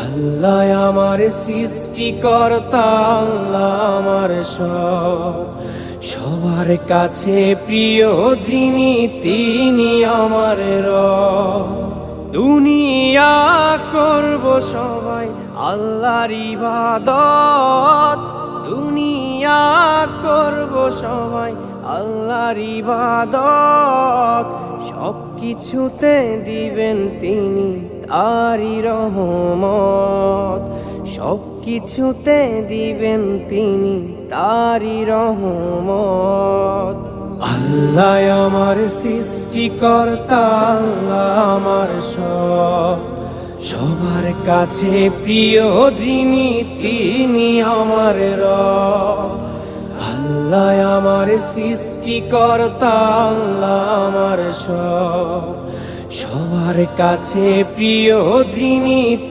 আল্লাহ আমার সৃষ্টিকর্তা, আল্লাহ আমার সব, সবার কাছে প্রিয় যিনি তিনি আমার রব। দুনিয়া করব সবাই আল্লাহর ইবাদত, দুনিয়া করব সবাই আল্লাহর ইবাদত, সব কিছুতে দিবেন তিনি তারি রহমত, সব কিছুতে দিবেন তিনি তারি রহমত। আল্লাহ আমার সৃষ্টিকর্তা, আল্লাহ আমার সব, সবার কাছে প্রিয় যিনি তিনি আমার রব। আল্লাহ আমার সৃষ্টিকর্তা, আল্লাহ আমার সব, সবার কাছে প্রিয় যিনি